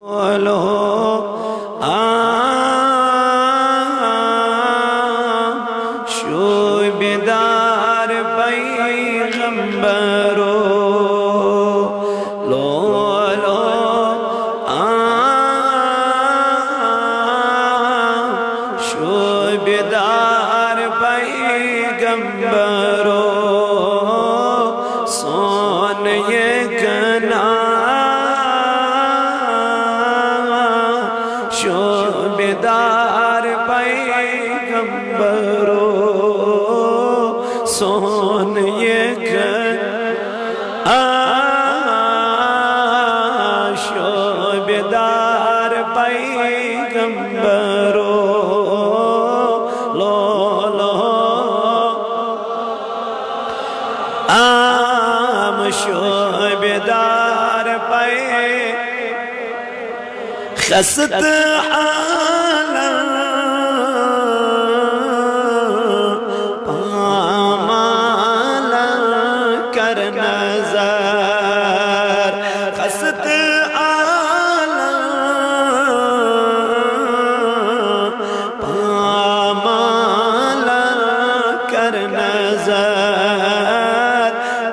बोलो शोबेदार पैगंबरो लो लो शोबेदार पैगंबरो सोन ये कना शोबेदार पैगंबरो सोन ये शोबेदार पैगंबरो लो लो आम शोबेदार खसत पामाल कर नजर खसत पामाल कर नजर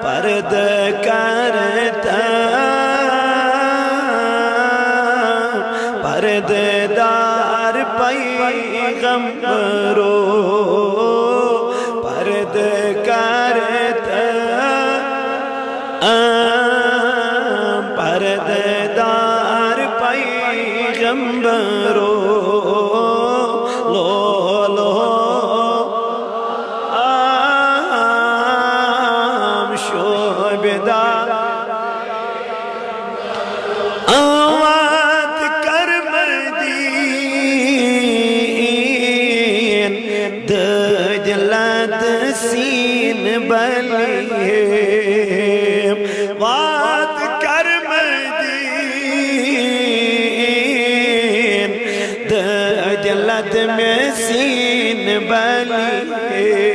पर्द करता पर्देदार पैगंबरो पर्द करता पर्देदार पैगंबरो लो लो आम शोबेदार सीन बलिए बात कर मदीन दजलत में सीन बलिए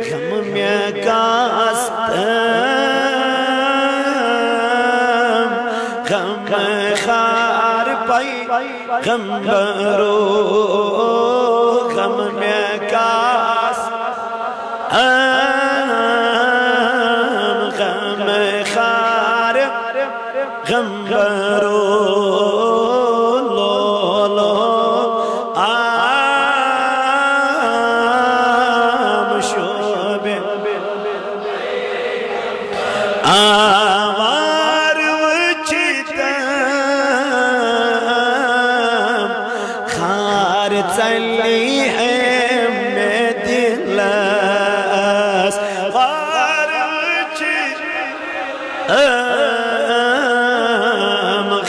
गम में कास्त गम खार पैगंबरो गम में कास्त गम खार गंबरो लो लो आम शोबे आवार उचितम खार चली है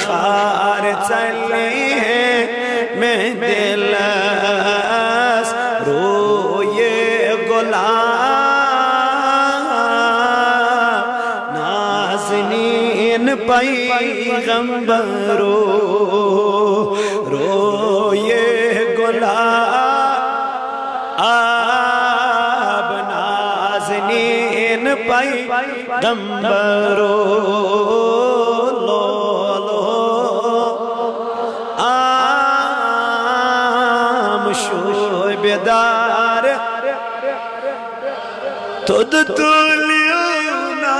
खार चली है मैं दिलस रोए गुलाम नाज़नीन पैगंबरो रोए गुलाब नाज़नीन पैगंबरो लो लो आम शोबेदार तुद तुलियो ना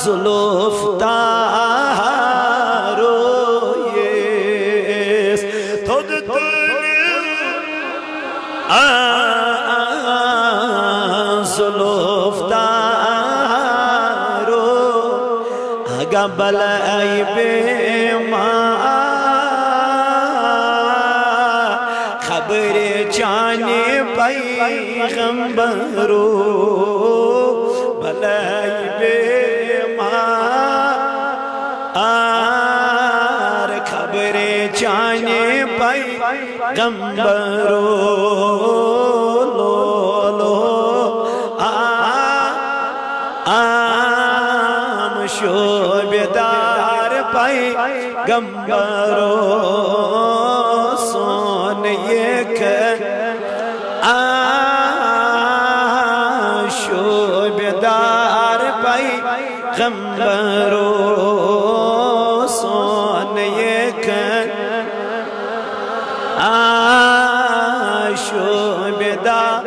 जुल्फ तारो ये तुद तुलियो जुल्फ तारो आगा बलाई बेमां खबरे जाने पैगंबरो बलाई बेमार खबरे जाने पैगंबरो लो लो आम शोबेदार पैगंबरो सोन ये پیغمبر و سانه کن آشو بدا